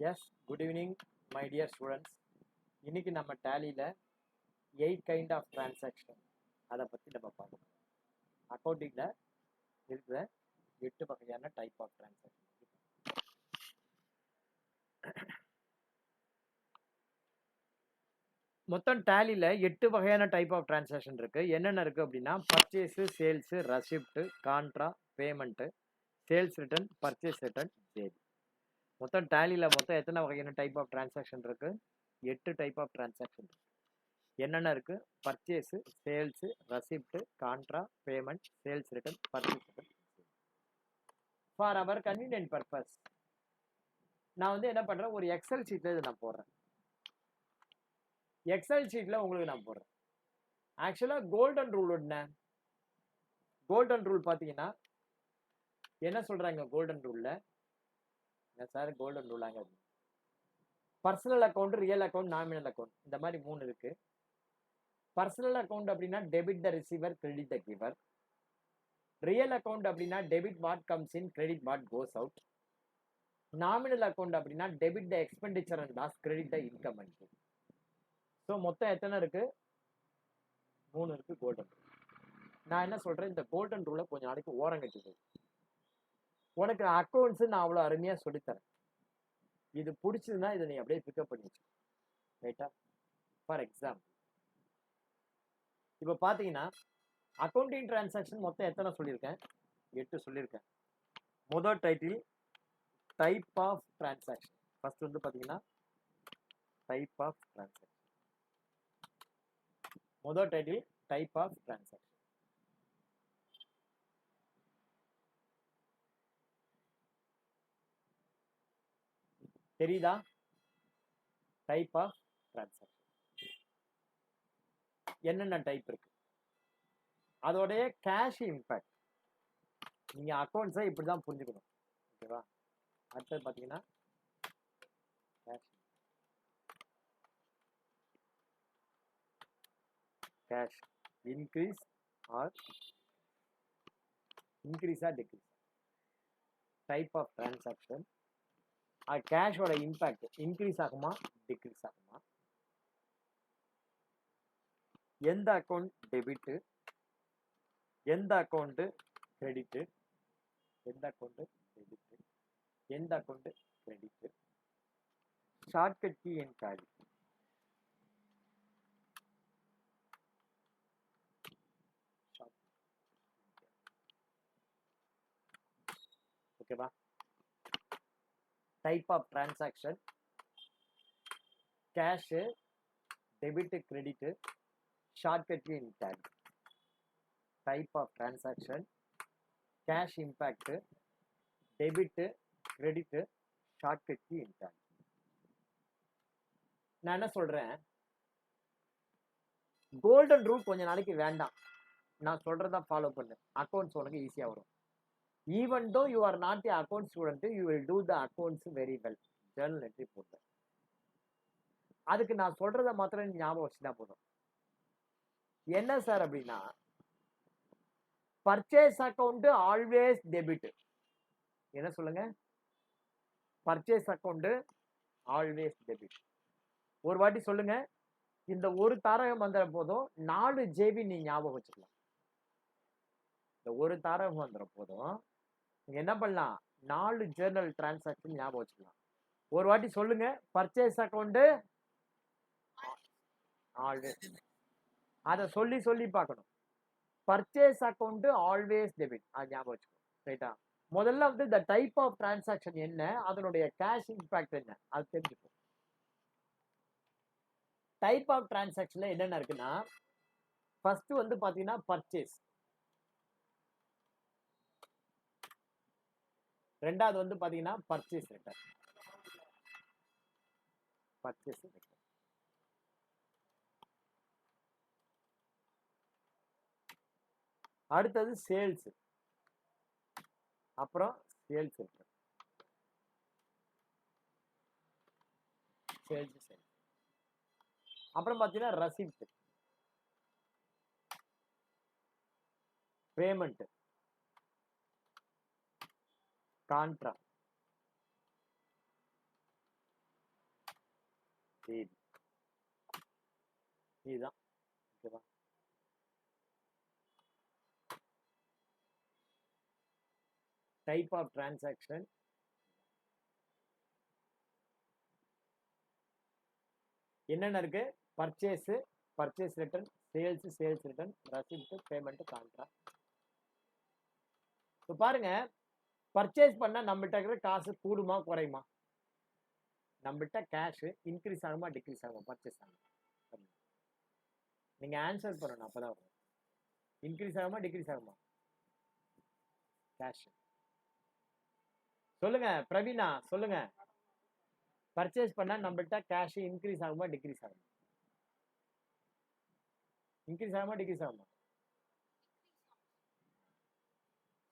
Yes, good evening, my dear students. இன்னைக்கு நம்ம டேலியில் 8 kind of transaction அதை பற்றி நம்ம பார்க்கணும். அக்கௌண்டிங்கில் இருக்கிற 8 வகையான டைப் ஆஃப் டிரான்சாக்ஷன். மொத்தம் டேலியில் 8 வகையான டைப் ஆஃப் டிரான்சாக்ஷன் இருக்குது. என்னென்ன இருக்குது அப்படின்னா purchase, sales, receipt, contra, payment, sales return, purchase return, JD. மொத்தம் டேலியில் மொத்தம் எத்தனை வகையான டைப் ஆஃப் டிரான்சாக்ஷன் இருக்குது? 8 டைப் ஆஃப் டிரான்சாக்ஷன் இருக்குது. என்னென்ன இருக்குது? Purchase, sales, receipt, contra, payment, sales return, purchase return. For our convenient purpose நான் வந்து என்ன பண்ணுறேன், ஒரு எக்ஸல் ஷீட்டில் இதை நான் போடுறேன். எக்ஸல் ஷீட்டில் உங்களுக்கு நான் போடுறேன். ஆக்சுவலாக கோல்டன் ரூல் என்ன? கோல்டன் ரூல் பார்த்தீங்கன்னா என்ன சொல்கிறாங்க கோல்டன் ரூலில்? என்ன சார் கோல்டன் ரூலாங்க? Personal account, real account, nominal account, இந்த மாதிரி 3 இருக்கு. பர்சனல் அக்கௌண்ட் அப்படின்னா debit the receiver, credit the giver. Real account அப்படின்னா debit what comes in, credit what goes out. Nominal account அப்படின்னா debit the expenditure and loss, credit the income and gain. So மொத்தம் எத்தனை இருக்கு? 3 இருக்கு golden rule. நான் என்ன சொல்றேன், இந்த கோல்டன் ரூலை கொஞ்சம் நாளைக்கு ஓரம் கட்டிது. உனக்கு அக்கௌண்ட்ஸ் நான் அவ்வளோ அருமையாக சொல்லித்தரேன். இது பிடிச்சதுன்னா இதை நீ அப்படியே பிக்கப் பண்ணி வச்சு, ரைட்டா? ஃபார் எக்ஸாம்பிள் இப்போ பார்த்தீங்கன்னா அக்கௌண்டிங் டிரான்சாக்ஷன் மொத்தம் எத்தனை சொல்லியிருக்கேன்? 8 சொல்லியிருக்கேன். முதல் title type of transaction. First வந்து பார்த்தீங்கன்னா டைப் ஆஃப் டிரான்சாக்ஷன். முதல் டைட்டில் டைப் ஆஃப் டிரான்சாக்ஷன். தெரியுதா? டைப் ஆஃப் டிரான்சாக்ஷன் என்னென்ன டைப் இருக்கு, அதோடைய கேஷ் இம்பேக்ட். நீங்க அக்கௌண்ட்ஸை இப்படி தான் புரிஞ்சுக்கணும், ஓகேவா? அடுத்தது பார்த்தீங்கன்னா cash increase or decrease. Type of transaction கேஷோட இம்பேக்ட் இன்க்ரீஸ் ஆகுமா, டிக்ரீஸ் ஆகுமா? எந்த அக்கௌண்ட் டெபிட்டு, எந்த அக்கௌண்ட் கிரெடிட்டு, எந்த அக்கௌண்ட் டெபிட்டு, எந்த account credit, shortcut key and Tally. ஓகேவா? Type of transaction cash, debit, credit, shortcut key and Tally. Type of transaction cash impact, debit, credit, shortcut key and Tally. நான் என்ன சொல்றேன், golden rule கொஞ்ச நாளைக்கு வேண்டாம், நான் சொல்றதா ஃபாலோ பண்ணு. அக்கௌண்ட்ஸ் உனக்கு ஈஸியா வரும். Even though you are not a account student, you will do the accounts very well. Journal entry போடுற அதுக்கு நான் சொல்றத மாத்திரம் ஞாபகம் வச்சுட்டா போதும். என்ன சார் அப்படின்னா, பர்ச்சேஸ் அக்கௌண்ட் ஆல்வேஸ் டெபிட். என்ன சொல்லுங்க? Purchase account always debit. ஒரு வாட்டி சொல்லுங்க. இந்த ஒரு தாரகம் வந்துற போதும் 4 ஜேபி நீ ஞாபகம் வச்சுக்கலாம். இந்த ஒரு தாரகம் வந்துற போதும் நீங்க என்ன பண்ணலாம், 4 ஜேர்னல் டிரான்சாக்ஷன் ஞாபகம் வச்சுக்கலாம். ஒரு வாட்டி சொல்லுங்க, பர்ச்சேஸ் அக்கௌண்ட் ஆல்வேஸ். அதை சொல்லி சொல்லி பார்க்கணும். பர்ச்சேஸ் அக்கௌண்ட் ஆல்வேஸ் டெபிட், அது ஞாபகம் வச்சுக்கணும், ரைட்டா? முதல்ல வந்து இந்த டைப் ஆஃப் டிரான்சாக்ஷன் என்ன, அதனுடைய கேஷ் இம்பாக்ட் என்ன, அது தெரிஞ்சுக்கும். டைப் ஆஃப் டிரான்சாக்ஷன்ல என்னென்ன இருக்குன்னா, ஃபர்ஸ்ட் வந்து பாத்தீங்கன்னா பர்ச்சேஸ், ரெண்டாவது வந்து பாத்தீங்கன்னா பர்ச்சேஸ் ரிட்டர்ன், பர்ச்சேஸ் ரிட்டர்ன். அடுத்தது சேல்ஸ், அப்புறம் சேல்ஸ் ரிட்டர்ன், சேல்ஸ். அப்புறம் பாத்தீங்கன்னா ரெசிப்ட், பேமெண்ட், கான்ட்ரா, ஜேபி. இதுதான் ஓகேவா. டைப் ஆஃப் டிரான்சாக்ஷன் என்னென்ன இருக்கு? Purchase, purchase return, sales, sales return, receipt, payment, contract. இப்போ பாருங்க, பர்ச்சேஸ் பண்ண நம்மகிட்ட இருக்கிற காசு கூடுமா குறையுமா? நம்மகிட்ட கேஷ் இன்க்ரீஸ் ஆகுமா டிக்ரீஸ் ஆகுமா? பர்ச்சேஸ் ஆகும். நீங்க ஆன்சர் பண்ணணும், அப்பதான் வரும். இன்க்ரீஸ் ஆகுமா டிக்ரீஸ் ஆகுமா? கேஷ். சொல்லுங்க பிரவீனா, சொல்லுங்க. பர்ச்சேஸ் பண்ணா நம்மகிட்ட கேஷ் இன்க்ரீஸ் ஆகுமா டிக்ரீஸ் ஆகுமா? இன்க்ரீஸ் ஆகுமா டிக்ரீஸ் ஆகுமா?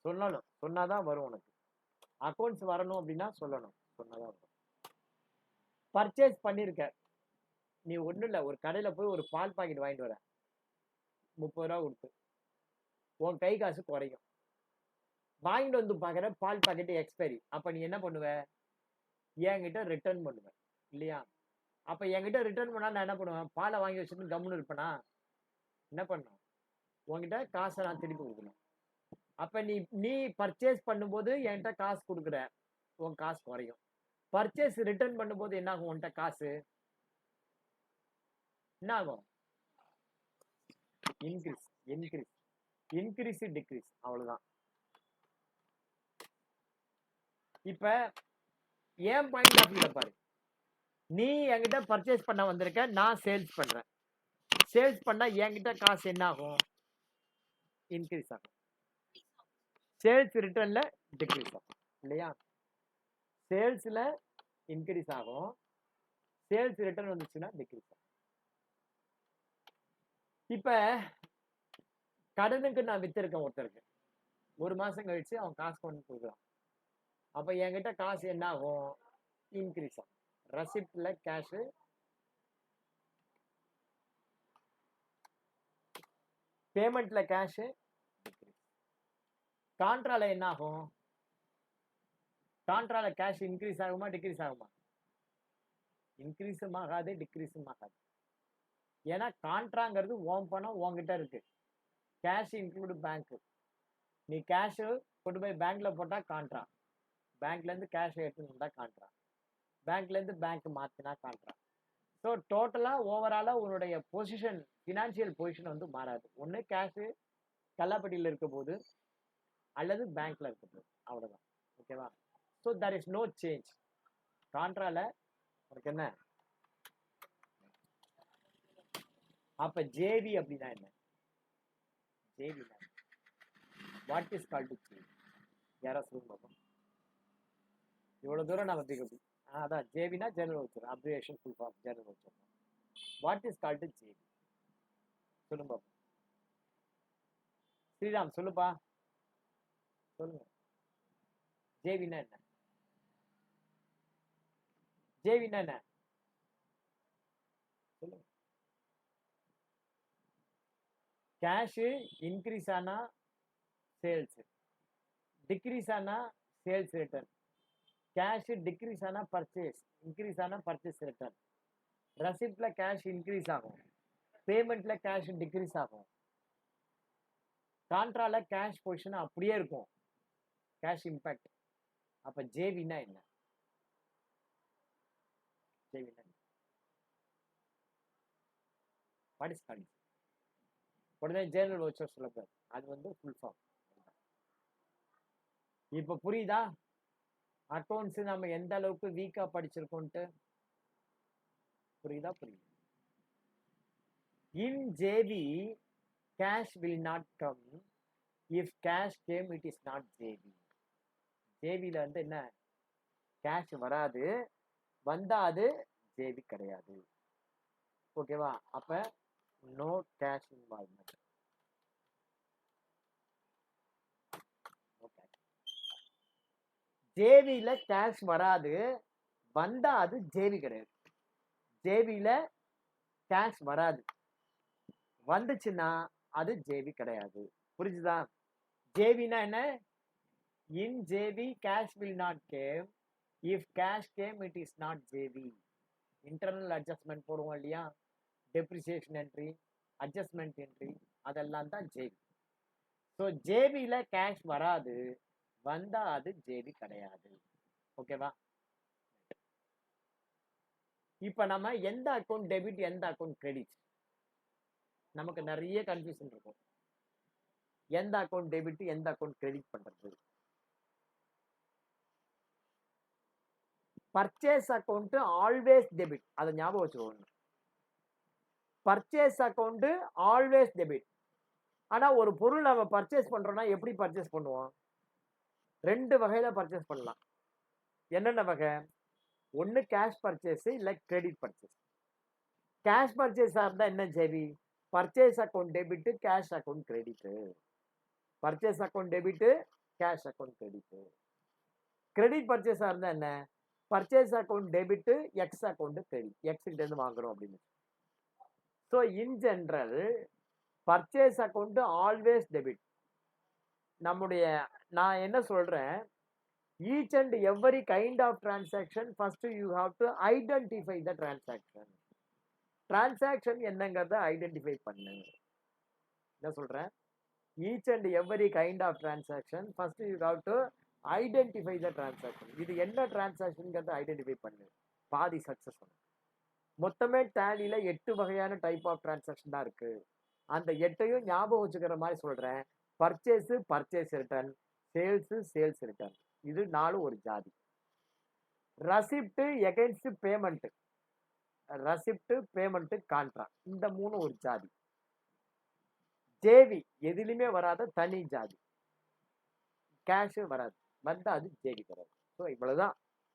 சொல்லணும், சொன்னாதான் வரும். உனக்கு அக்கௌண்ட்ஸ் வரணும் அப்படின்னா சொல்லணும், சொன்னாதான் வரும். பர்ச்சேஸ் பண்ணிருக்க, நீ ஒண்ணும் இல்ல, ஒரு கடையில போய் ஒரு பால் பாக்கெட் வாங்கிட்டு வர, 30 ரூபா கொடுத்து, உன் கை காசு குறையும். வாங்கிட்டு வந்து பாக்குற பால் பாக்கெட் எக்ஸ்பைரி, அப்ப நீ என்ன பண்ணுவ? என்கிட்ட ரிட்டர்ன் பண்ணுவ இல்லையா? அப்ப என்கிட்ட ரிட்டர்ன் பண்ணா நான் என்ன பண்ணுவேன்? பாலை வாங்கி வச்சுட்டு கம்முன்னு இருப்பேனா? என்ன பண்ணும்? உன்கிட்ட காசை நான் திருப்பி கொடுக்கணும். அப்ப நீ பர்ச்சேஸ் பண்ணும்போது என்கிட்ட காசு கொடுக்குற, உன் காசு குறையும். பர்ச்சேஸ் ரிட்டர்ன் பண்ணும்போது என்ன ஆகும்? உன்கிட்ட காசு என்ன ஆகும்? இன்க்ரீஸ், இன்க்ரீஸ், இன்க்ரீஸ் டிக்ரீஸ், அவ்வளவுதான். இப்ப ஏன் பாயிண்ட் ஆஃப் வியூல பாரு, நீ என்கிட்ட பர்ச்சேஸ் பண்ண வந்திருக்க, நான் சேல்ஸ் பண்றேன். சேல்ஸ் பண்ணா என்கிட்ட காசு என்ன ஆகும்? இன்க்ரீஸ் ஆகும். சேல்ஸ் ரிட்டர்ன்ல டிக்ரீஸ் ஆகும் இல்லையா? சேல்ஸ்ல இன்க்ரீஸ் ஆகும், சேல்ஸ் ரிட்டர்ன் வந்துச்சுன்னா டிக்ரீஸ் ஆகும். இப்ப கடனுக்கு நான் வித்திருக்கேன் ஒருத்தருக்கு, ஒரு மாசம் கழிச்சு அவன் காசு கொண்டு கொடுக்குறான். அப்ப என்கிட்ட காசு என்ன ஆகும்? இன்க்ரீஸ் ஆகும். ரசிப்ட்ல கேஷ், பேமெண்ட்ல கேஷ், கான்ட்ரால என்ன ஆகும்? கான்ட்ரால கேஷ் இன்க்ரீஸ் ஆகுமா டிக்ரீஸ் ஆகுமா? இன்க்ரீஸும் ஆகாது டிக்ரீஸும் ஆகாது. ஏன்னா கான்ட்ராங்கிறது ஓன் பணம் உன்கிட்ட இருக்கு. Cash include bank. நீ கேஷ் கொண்டு போய் பேங்க்ல போட்டா கான்ட்ரா, பேங்க்ல இருந்து கேஷ் எடுத்துன்னு வந்தா கான்ட்ரா, பேங்க்ல இருந்து பேங்க் மாத்தினா கான்ட்ரா. ஸோ டோட்டலா ஓவராலா உன்னுடைய பொசிஷன், பினான்சியல் பொசிஷன் வந்து மாறாது. ஒன்று கேஷ் கல்லாப்பட்டியில் இருக்க போது அல்லது பேங்க்ல இருக்க போது, அவ்வளவுதான். ஓகேவா? So there is no change. கான்ட்ரால உனக்கு என்ன? அப்ப ஜேவி அப்படின்னா என்ன? JV what is called JV? யாரா சொல்லுங்க பார்ப்போம். இவ்வளவு தூரம் நம்ம பிகப்பி. அதான் ஜேவினா general voucher, abbreviation full form general voucher. What is called JV? சொல்லுங்க பார்ப்போம். ஸ்ரீராம் சொல்லுப்பா, சொல்லுங்க. ஜேவினா என்ன? ஜேவினா என்ன? சொல்லுங்க. கேஷ் இன்க்ரீஸ் ஆனா சேல்ஸ், டிக்ரீஸ் ஆனா சேல்ஸ் ரிட்டர்ன். கேஷ் டிக்ரீஸ் ஆனா பர்ச்சேஸ், இன்க்ரீஸ் ஆனா பர்ச்சேஸ் ரிட்டர்ன். ரசிப்ட்ல கேஷ் இன்க்ரீஸ் ஆகும், பேமெண்ட்ல கேஷ் டிக்ரீஸ் ஆகும். கான்ட்ரால கேஷ் பொசிஷன் அப்படியே இருக்கும், கேஷ் இம்பாக்ட். அப்ப ஜேவினா என்ன? ஜேவினா வாட் இஸ் கால்ட்? உடனே ஜெனரல் வவுச்சர் சொல்லக்கூடாது, அது வந்து ஃபுல் ஃபார்ம். இப்ப புரியுதா அக்கௌண்ட்ஸ் நம்ம எந்த அளவுக்கு வீக்கா படிச்சிருக்கோம்ட்டு? புரியுதா? புரியுது. In JV cash will not come, if cash came it is not JV. ஜேவில வந்து என்ன? கேஷ் வராது, வந்தா அது ஜேவி கிடையாது. ஓகேவா? அப்ப நோ கேஷ் இன்வால்வ்மெண்ட். ஜேவில கேஷ் வராது, வந்தா அது ஜேவி கிடையாது. ஜேவில கேஷ் வராது, வந்துச்சுன்னா அது ஜேவி கிடையாது. புரிஞ்சுதா? ஜேவினா என்ன? In JV cash will not came, if cash came it is not JV. Internal adjustment போடுவோம் இல்லையா, டெப்ரிசியேஷன் என்ட்ரி, அட்ஜஸ்ட்மெண்ட் என்ட்ரி, அதெல்லாம் தான் ஜேபி. ஸோ ஜேபியில் கேஷ் வராது, வந்தா அது ஜேபி கிடையாது. ஓகேவா? இப்போ நம்ம எந்த அக்கௌண்ட் டெபிட் எந்த அக்கௌண்ட் கிரெடிட், நமக்கு நிறைய கன்ஃபியூஷன் இருக்கும். எந்த அக்கௌண்ட் டெபிட் எந்த அக்கௌண்ட் கிரெடிட் பண்றது? பர்ச்சேஸ் அக்கௌண்ட் ஆல்வேஸ் டெபிட், அதை ஞாபகம் வச்சுக்கோங்க. Purchase account always debit. ஆனா ஒரு பொருள் நம்ம பர்ச்சேஸ் பண்றோம்னா எப்படி பர்ச்சேஸ் பண்ணுவோம்? ரெண்டு வகையில பர்ச்சேஸ் பண்ணலாம். என்னென்ன வகை? ஒன்னு கேஷ் பர்ச்சேஸ், இல்ல கிரெடிட் பர்ச்சேஸ். கேஷ் பர்ச்சேஸா இருந்தா என்ன JV? Purchase account debit, cash account credit. Purchase account debit, cash account credit. Credit பர்ச்சேஸா இருந்தா என்ன? Purchase account debit, X account credit. X கிட்ட இருந்து வாங்குறோம் அப்படின்னு. So in general purchase account always debit. நம்முடைய நான் என்ன சொல்றேன், each and every kind of transaction first you have to identify the transaction. Transaction என்னங்கிறத ஐடென்டிஃபை பண்ணு. என்ன சொல்றேன்? Each and every kind of transaction first you have to identify the transaction. இது என்ன டிரான்சாக்ஷன்ங்கிறத ஐடென்டிஃபை பண்ணு, பாதி சக்சஸ் பண்ணும். மொத்தமே டேலியில 8 வகையான டைப் ஆஃப் டிரான்சாக்ஷன் தான் இருக்கு. அந்த 8ஐயும் ஞாபகம் வச்சுக்கிற மாதிரி சொல்றேன். Purchase, purchase return, sales, sales return, இது 4 ஒரு ஜாதி. ரசிப்ட், எகைன்ஸ்ட் பேமெண்ட், ரசிப்ட், பேமெண்ட், கான்ட்ராக்ட், இந்த 3 ஒரு ஜாதி. ஜேவி எதிலுமே வராத தனி ஜாதி. கேஷ் வராது, வந்தா அது ஜேவி வராது. ஸோ இவ்வளவுதான்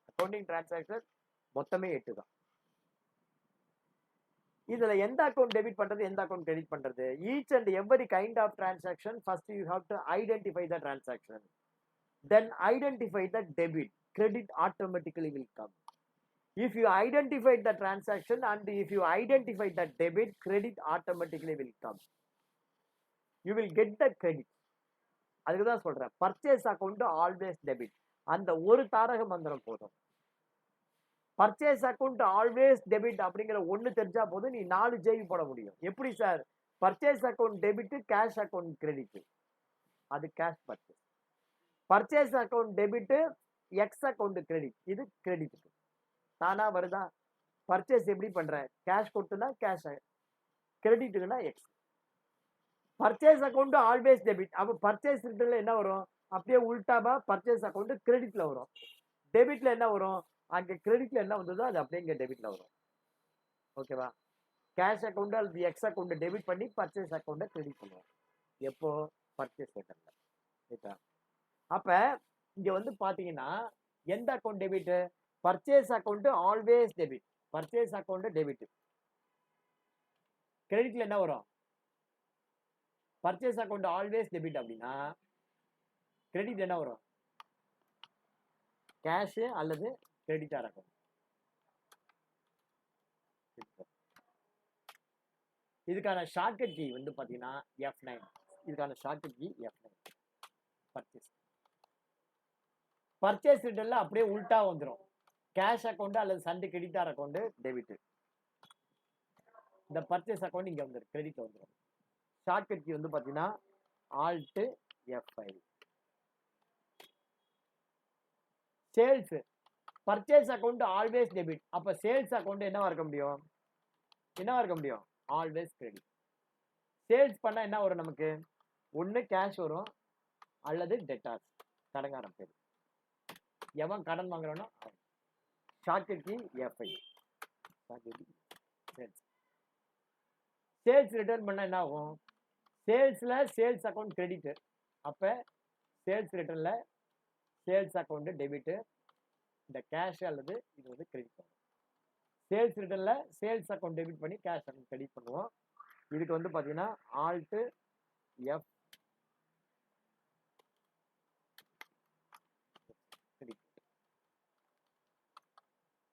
அக்கௌண்டிங் டிரான்சாக்ஷன். மொத்தமே 8 தான். இதுல எந்த அக்கௌண்ட் டெபிட் பண்றது எந்த அக்கௌண்ட் கிரெடிட் பண்றது? Each and every kind of transaction first you have to identify the transaction, then identify the debit, credit automatically will come. If you identify the transaction and if you identify the debit, credit automatically will come. You will get the credit. அதுக்கு தான் சொல்றேன், purchase account always debit. அந்த ஒரு தாரக மந்திரம் போதும். Purchase account always debit அப்படிங்கிற ஒன்று தெரிஞ்சா போதும், நீ 4 ஜேவி போட முடியும். எப்படி sir? Purchase account debit, cash account credit, அது cash purchase. Purchase account debit, X account credit, இது கிரெடிட். தானா வருதா? பர்ச்சேஸ் எப்படி பண்ற? கேஷ் கொடுத்துனா கேஷ், கிரெடிட்டுனா X. Purchase account always debit. அப்போ பர்ச்சேஸ் ரிட்டர்ன்ல என்ன வரும்? அப்படியே உல்டாவா பர்ச்சேஸ் அக்கௌண்ட் கிரெடிட்ல வரும். டெபிட்ல என்ன வரும்? அங்கே கிரெடிட்ல என்ன வந்ததோ அது அப்படியே இங்கே டெபிட்ல வரும். ஓகேவா? கேஷ் அக்கௌண்ட் அல்லது எக்ஸ் அக்கௌண்ட் டெபிட் பண்ணி பர்ச்சேஸ் அக்கௌண்ட்டை கிரெடிட் பண்ணுவோம். எப்போ? பர்ச்சேஸ் ரிட்டர்ன்ல. ரைட்டா? அப்ப இங்க வந்து பாத்தீங்கன்னா எந்த account debit? Purchase account always debit. Purchase account debit. கிரெடிட்ல என்ன வரும்? பர்ச்சேஸ் அக்கௌண்ட் ஆல்வேஸ் டெபிட் அப்படின்னா கிரெடிட் என்ன வரும்? கேஷ் அல்லது கிரெடிட்டார் அக்கௌண்ட். இதுக்கான ஷார்ட்கட் கீ வந்து பாத்தீங்கன்னா F9. இதுக்கான shortcut key F9. Purchase purchase ரிட்டர்ன்ல அப்படியே உல்டா வந்துடும். கேஷ் அக்கௌண்ட் அல்லது சண்டே கிரெடிட்டார் அக்கௌண்ட் டெபிட். இந்த பர்ச்சேஸ் அக்கௌண்ட் இங்க வந்துடும், கிரெடிட் வந்துடும். ஷார்ட்கட் கீ வந்து பாத்தீங்கன்னா Alt F5. Sales, purchase account always debit. அப்ப சேல்ஸ் அக்கௌண்ட் என்னவா இருக்க முடியும்? என்னவா இருக்க முடியும்? Always credit. சேல்ஸ் பண்ணா என்ன வரும் நமக்கு? ஒன்னு கேஷ் வரும் அல்லது டெட்டார்ஸ், கடன்காரன் பேர். எவன் கடன் வாங்குறானோ. Shortcut key F5. Sales return பண்ணா என்ன ஆகும்? சேல்ஸ்ல சேல்ஸ் அக்கௌண்ட் கிரெடிட். அப்ப சேல்ஸ் ரிட்டர்ன்ல சேல்ஸ் அக்கௌண்ட் டெபிட், இந்த கேஷ் அல்லது இது வந்து கிரெடிட் ஆகும். சேல்ஸ் ரிட்டர்ன்ல சேல்ஸ் அக்கௌண்ட் டெபிட் பண்ணி கேஷ் அக்கௌண்ட் கிரெடிட் பண்ணுவோம். இதுக்கு வந்து பாத்தீங்கன்னா Alt F.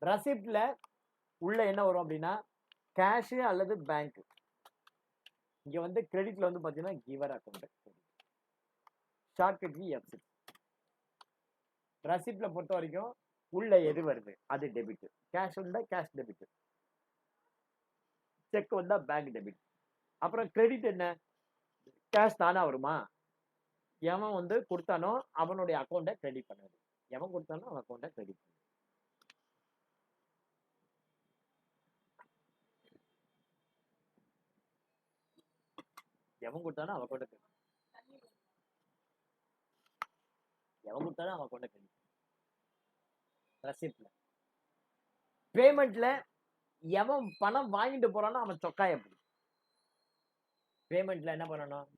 ரசிப்ட்ல உள்ள என்ன வரும் அப்படின்னா கேஷ் அல்லது பேங்க். இங்க வந்து கிரெடிட்ல வந்து பாத்தீங்கன்னா giver account. Shortcut key F6. ரசிப்ட்ல பொறுத்த வரைக்கும் உள்ள எது வருது அது டெபிட். கேஷ் உள்ள கேஷ் டெபிட். செக் வந்தா பேங்க் டெபிட். அப்புறம் கிரெடிட் என்ன? கேஷ் தானா வருமா? எவன் வந்து கொடுத்தானோ அவனுடைய அக்கௌண்ட்டை கிரெடிட் பண்ணுது. எவன் கொடுத்தானோ அவன் அக்கௌண்ட்டை கிரெடிட் பண்ணுது. எவன் கொடுத்தானோ அவன் அக்கௌண்ட்டை கிரெடிட், எவன் கொடுத்தானோ அவன் அக்கௌண்ட்டை கிரெடிட். ரெசிப்ட்ல பேமெண்ட்ல எவன் பணம் வாங்கிட்டு போறானோ அவன் சொக்காய பிடி. பேமெண்ட்ல என்ன பண்ணணும்?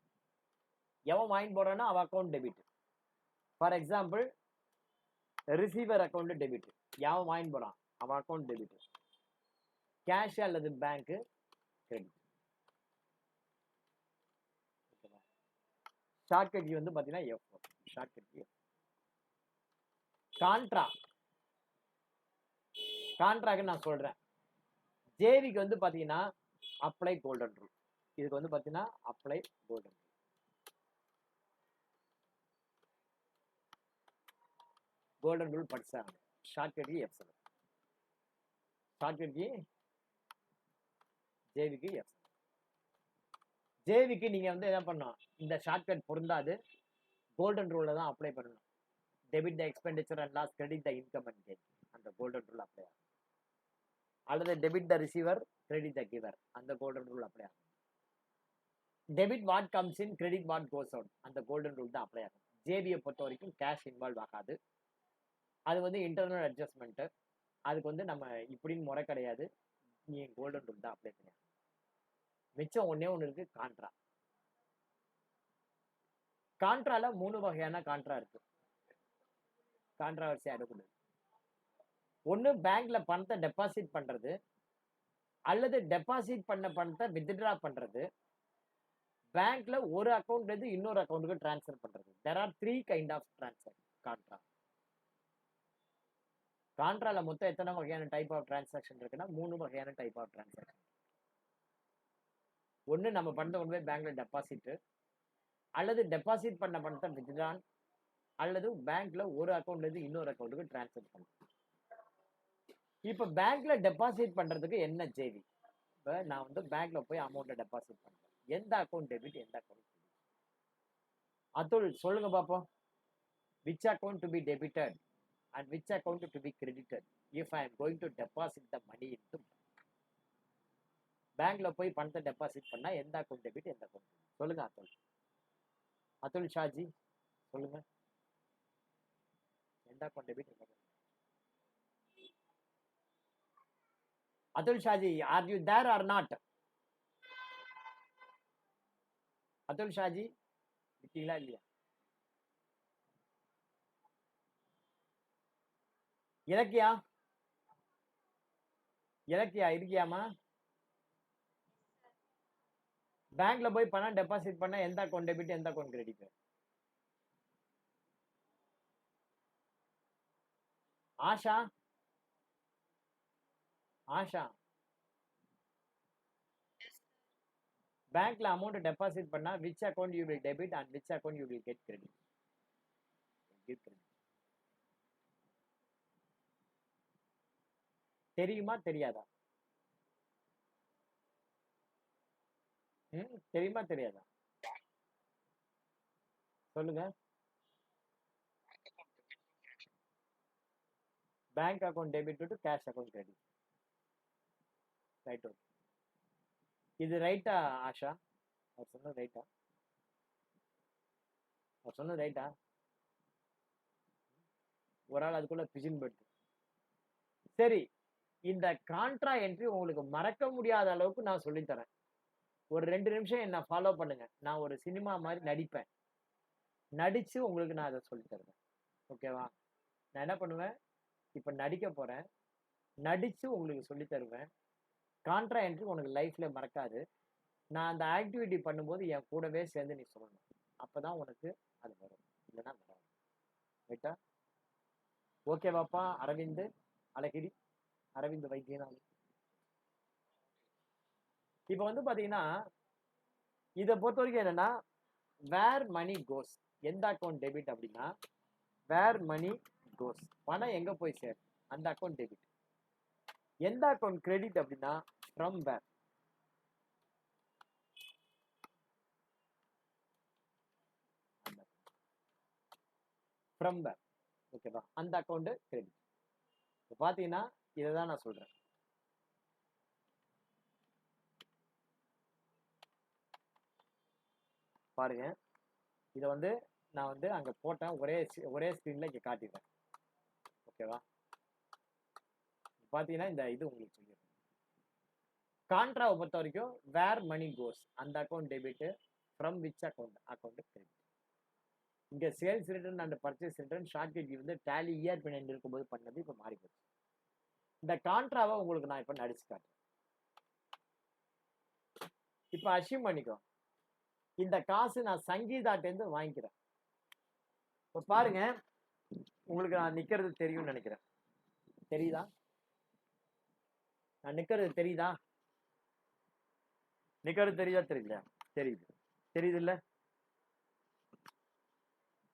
எவன் வாங்கிட்டு போறானோ அவன் account debit. For example receiver account debit. எவன் வாங்கிட்டு போறான் அவன் அக்கௌண்ட் டெபிட். கேஷ் அல்லது பேங்க் கிரெடிட். ஷார்ட்கட் வந்து பாத்தீங்கன்னா F4. ஷார்ட்கட் கான்ட்ராக்ட் நான் சொல்றேன். ஜேவிக்கு வந்து பாத்தீங்கன்னா அப்ளை கோல்டன் ரூல். இதுக்கு வந்து பாத்தீங்கன்னா apply golden rule. Golden rule படிச்சாங்க. Shortcut F7. ஷார்ட்கட் ஜேவிக்கு F7. ஜேவிக்கு நீங்க வந்து என்ன பண்ணணும்? இந்த ஷார்ட்கட் பொருந்தாது. கோல்டன் ரூல்ல தான் அப்ளை பண்ணணும். Debit the expenditure and loss, credit the income and gain. அந்த கோல்டன் ரூல் அப்ளை ஆகும். அல்லது debit the receiver, credit the giver. அந்த கோல்டன் ரூல் அப்ளை ஆகும். Debit what comes in, credit what goes out. அந்த golden rule தான் apply ஆகும். ஜேபியை பொறுத்த வரைக்கும் கேஷ் இன்வால்வ் ஆகாது. அது வந்து இன்டர்னல் அட்ஜஸ்ட்மெண்ட். அதுக்கு வந்து நம்ம இப்படின்னு முறை கிடையாது. நீ கோல்டன் ரூல் தான் அப்ளை பண்ணி. மிச்சம் ஒன்னே ஒன்று இருக்கு, கான்ட்ரா. கான்ட்ரால 3 வகையான கான்ட்ரா இருக்கு. கான்ட்ராவர்சி ஆகக்கூடாது. ஒன்று பேங்க்ல பணத்தை டெபாசிட் பண்றது, அல்லது டெபாசிட் பண்ண பணத்தை வித்ட்ரா பண்றது, பேங்க்ல ஒரு அக்கௌண்ட்ல இருந்து இன்னொரு அக்கௌண்ட்டுக்கு டிரான்ஸ்ஃபர் பண்றது. There are 3 kind of transfer contra. கான்ட்ரால மொத்தம் எத்தனை வகையான டைப் ஆஃப் டிரான்சாக்ஷன் இருக்குன்னா 3 வகையான டைப் ஆஃப் டிரான்சாக்ஷன். ஒன்று நம்ம பணத்தை கொண்டு போய் பேங்க்ல டெபாசிட், அல்லது டெபாசிட் பண்ண பணத்தை வித்ட்ரான், அல்லது பேங்க்ல ஒரு அக்கௌண்ட்ல இருந்து இன்னொரு அக்கௌண்ட்டுக்கு டிரான்ஸ்ஃபர் பண்ணும். இப்ப பேங்க்ல டெபாசிட் பண்றதுக்கு என்ன ஜேவி? இப்ப நான் வந்து பேங்க்ல போய் அமௌண்ட்டை டெபாசிட் பண்றேன். எந்த அக்கௌண்ட் டெபிட், எந்த அக்கௌண்ட் கிரெடிட்? அதுல் சொல்லுங்க பாப்போம். Which account to be debited and which account to be credited if I am going to deposit the money into பேங்க்ல போய் பணத்தை டெபாசிட் பண்ணா எந்த அக்கௌண்ட் டெபிட், எந்த அக்கௌண்ட் சொல்லுங்க அதுல். அதுல் ஷாஜி சொல்லுங்க. எந்த அக்கௌண்ட் டெபிட், எந்த account? Atul Shaji, are you there or not? Atul Shaji இருக்கீங்களா இல்லையா? இலக்கியா, இலக்கியா இருக்கியாமா? பேங்க்ல போய் பணம் டெபாசிட் பண்ண எந்த அக்கௌண்ட் டெபிட், எந்த அக்கௌண்ட் கிரெடிட்? ஆஷா, ஆஷா, பேங்க்ல அமௌண்ட் டெபாசிட் பண்ணா which account you will debit and which account you will get credit? தெரியுமா தெரியாதா? தெரியுமா தெரியாதா? சொல்லுங்க. Bank account debit to cash account credit. Right. Okay, இது ரைட்டா ஆஷா? அவர் சொன்னது ரைட்டா? அவர் சொன்னது ரைட்டா? ஒரு ஆள் அதுக்குள்ள பிஜின் போயிட்டு. சரி, இந்த கான்ட்ரா என்ட்ரி உங்களுக்கு மறக்க முடியாத அளவுக்கு நான் சொல்லித்தரேன். ஒரு 2 நிமிஷம் என்ன ஃபாலோ பண்ணுங்க. நான் ஒரு சினிமா மாதிரி நடிப்பேன். நடிச்சு உங்களுக்கு நான் அதை சொல்லி தருவேன். ஓகேவா? நான் என்ன பண்ணுவேன், இப்ப நடிக்க போறேன். நடிச்சு உங்களுக்கு சொல்லி தருவேன். கான்ட்ரா என்ட்ரி உனக்கு லைஃப்ல மறக்காது. நான் அந்த ஆக்டிவிட்டி பண்ணும்போது என் கூடவே சேர்ந்து நீ சொல்லணும். அப்பதான் உனக்கு அது வரும், இல்லைன்னா வராது. ரைட்டா? ஓகேவாப்பா? அரவிந்த் அழகிரி, அரவிந்த் வைத்தியநாதன். இப்ப வந்து பாத்தீங்கன்னா இதை பொறுத்த வரைக்கும் என்னன்னா, வேர் மணி கோஸ், எந்த அக்கௌண்ட் டெபிட் அப்படின்னா வேர் மணி கோஸ், பணம் எங்க போய் சேரும், அந்த அக்கௌண்ட் டெபிட். எந்த அக்கௌண்ட் கிரெடிட் அப்படின்னா ஃப்ரம் வேர். From where. ஓகேவா? அந்த அக்கௌண்ட் கிரெடிட். இப்போ பார்த்தீங்கன்னா இதை தான் நான் சொல்றேன். பாருங்க, இதை வந்து நான் வந்து அங்க போட்டேன், ஒரே ஸ்க்ரீன்ல இங்க காட்டிடுறேன். ஓகேவா? பார்த்தீங்கன்னா இந்த இது உங்களுக்கு சொல்லிடுறேன். கான்ட்ராவை பொறுத்த வரைக்கும் வேர் மணி கோஸ் அந்த account debit, from which account credit. இங்க sales return and purchase return shortcut வந்து டேலி இயர் பின்னாடி இருக்கும்போது பண்ணது இப்போ மாறி போச்சு. இந்த கான்ட்ராவை உங்களுக்கு நான் இப்போ நடிச்சு காட்டுறேன். இப்போ அஷ்யூம் பண்ணிக்கோ, இந்த காசு நான் சங்கீதாட்டேருந்து வாங்கிக்கிறேன். இப்போ பாருங்க, உங்களுக்கு நான் நிக்கிறது தெரியும்னு நினைக்கிறேன். தெரியுதா? நான் நிக்கிறது தெரியுதா? நிக்கிறது தெரியுதா? தெரியல? தெரியுது. தெரியுது இல்ல?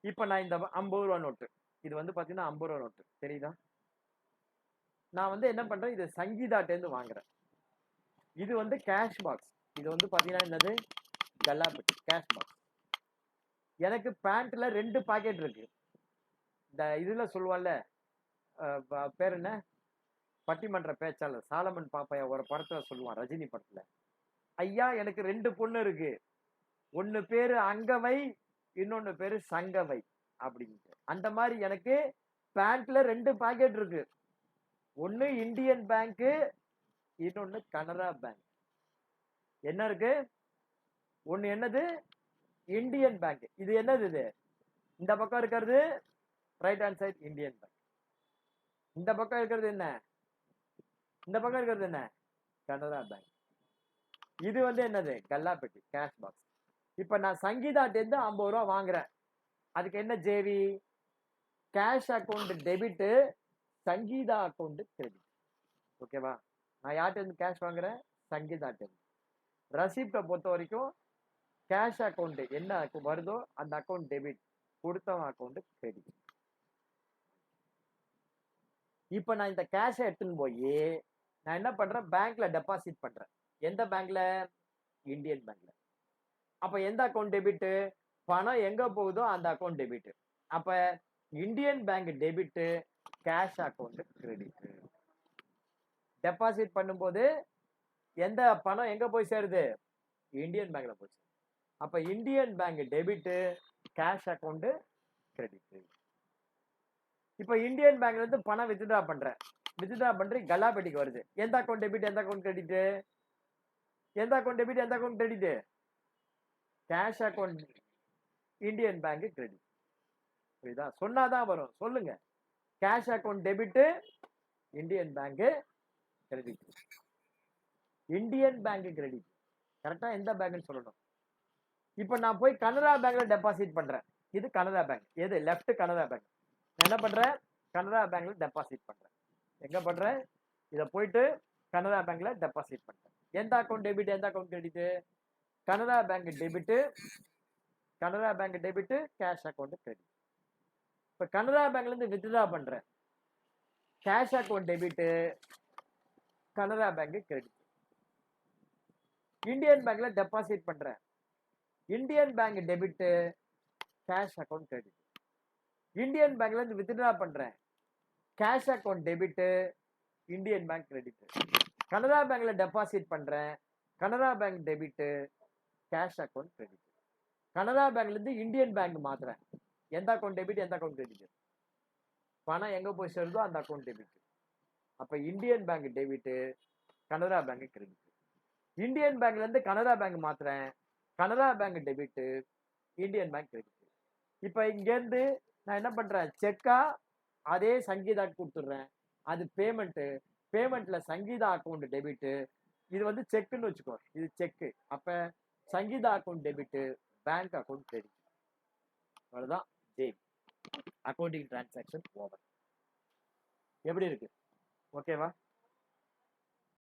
இப்ப நான் இந்த 50 ரூபா நோட்டு, இது வந்து பாத்தீங்கன்னா 50 ரூபா நோட்டு தெரியுதா? நான் வந்து என்ன பண்றேன், இது சங்கீதாட்டேருந்து வாங்குறேன். இது வந்து கேஷ் பாக்ஸ். இது வந்து பாத்தீங்கன்னா என்னது, கல்லாப்பட்டி கேஷ் பாக்ஸ். எனக்கு பேண்ட்ல 2 பாக்கெட் இருக்கு. இந்த இதுல சொல்லுவான்ல, பேர் என்ன, பட்டிமன்ற பேச்சாளர் சாலமன் பாப்பையா ஒரு படத்துல சொல்லுவான், ரஜினி படத்துல, ஐயா எனக்கு 2 பொண்ணு இருக்கு, ஒன்னு பேரு அங்கவை, இன்னொன்னு பேரு சங்கவை அப்படின்ட்டு. அந்த மாதிரி எனக்கு பேண்ட்ல 2 பாக்கெட் இருக்கு. ஒன்னு இந்தியன் பேங்க், இன்னொன்னு கனரா பேங்க். என்ன இருக்கு? ஒன்னு என்னது, இந்தியன் பேங்க். இது என்னது? இது இந்த பக்கம் இருக்கிறது right hand side Indian bank. இந்த பக்கம் இருக்கிறது என்ன, இந்த பக்கம் இருக்கிறது என்ன, கனரா பேங்க். இது வந்து என்னது, கல்லாப்பட்டி கேஷ் பாக்ஸ். இப்ப நான் சங்கீதாட்டேருந்து 50 ரூபா வாங்குறேன். அதுக்கு என்ன JV, cash account debit, Sangeetha account credit. ஓகேவா? நான் யார்கிட்ட கேஷ் வாங்குறேன், சங்கீதாட்டேருந்து. ரசிப்டை பொறுத்த வரைக்கும் கேஷ் அக்கௌண்ட் என்ன வருதோ அந்த அக்கௌண்ட் டெபிட், கொடுத்தவன் அக்கௌண்ட் கிரெடிட். இப்ப நான் இந்த கேஷை எடுத்துன்னு போய் நான் என்ன பண்றேன், பேங்க்ல டெபாசிட் பண்றேன். எந்த பேங்க்ல, இந்தியன் பேங்க்ல. அப்ப எந்த அக்கௌண்ட் டெபிட், பணம் எங்க போகுதோ அந்த அக்கௌண்ட் டெபிட். அப்ப Indian Bank debit, cash account credit. Deposit பண்ணும்போது எந்த பணம் எங்க போய் சேருது, இந்தியன் பேங்க்ல போய் சேருது. அப்ப Indian Bank debit, cash account credit. இப்ப இந்தியன் பேங்க்ல இருந்து பணம் வித்ட்ரா பண்றேன், கல்லாப்பட்டிக்கு வருது. எந்த அக்கௌண்ட் டெபிட், எந்த அக்கௌண்ட் கிரெடிட், எந்த அக்கௌண்ட் டெபிட், எந்த account credit, cash account Indian Bank credit. புரியுதா? சொன்னாதான் வரும், சொல்லுங்க. Cash account debit, Indian Bank credit. Indian Bank credit. கரெக்டா எந்த பேங்க்னு சொல்லணும். இப்ப நான் போய் கனரா பேங்க்ல டெபாசிட் பண்றேன். இது கனரா பேங்க், எது லெஃப்ட் கனரா பேங்க். நான் என்ன பண்றேன், கனரா பேங்க்ல டெபாசிட் பண்றேன். எங்க பண்றேன், இத போயிட்டு கனரா பேங்க்ல டெபாசிட் பண்றேன். எந்த அக்கௌண்ட் டெபிட், எந்த account credit, Canara Bank debit, Canara Bank debit, cash account credit. இப்ப கனரா பேங்க்ல இருந்து வித்ட்ரா பண்றேன், cash account debit, Canara Bank credit. Indian பேங்க்ல டெபாசிட் பண்றேன், Indian Bank debit, cash account credit. Indian பேங்க்ல இருந்து வித்ட்ரா பண்றேன், cash account debit, Indian Bank credit. Canara பேங்க்ல டெபாசிட் பண்றேன், Canara Bank debit, cash account credit. Canara பேங்க்ல இருந்து இந்தியன் பேங்க் மாத்துறேன், எந்த அக்கௌண்ட் டெபிட், எந்த அக்கௌண்ட் கிரெடிட், பணம் எங்க போய் சேருதோ அந்த அக்கௌண்ட் டெபிட். அப்ப இந்தியன் பேங்க் டெபிட், கனரா பேங்க் கிரெடிட். இந்தியன் பேங்க்ல இருந்து கனரா பேங்க் மாத்துறேன், கனரா பேங்க் டெபிட், இந்தியன் பேங்க் கிரெடிட். இப்ப இங்க இருந்து நான் என்ன பண்றேன், செக்கா அதே சங்கீதா கொடுத்துடுறேன், அது பேமெண்ட்ல சங்கீதா அக்கௌண்ட் டெபிட். இது வந்து செக்குன்னு வச்சுக்கோ, இது செக்கு. அப்ப Sangeetha account debit, bank account credit. அவ்வளவுதான் ஜே, அக்கௌண்டிங் டிரான்சாக்ஷன் ஓவர். எப்படி இருக்கு? ஓகேவா?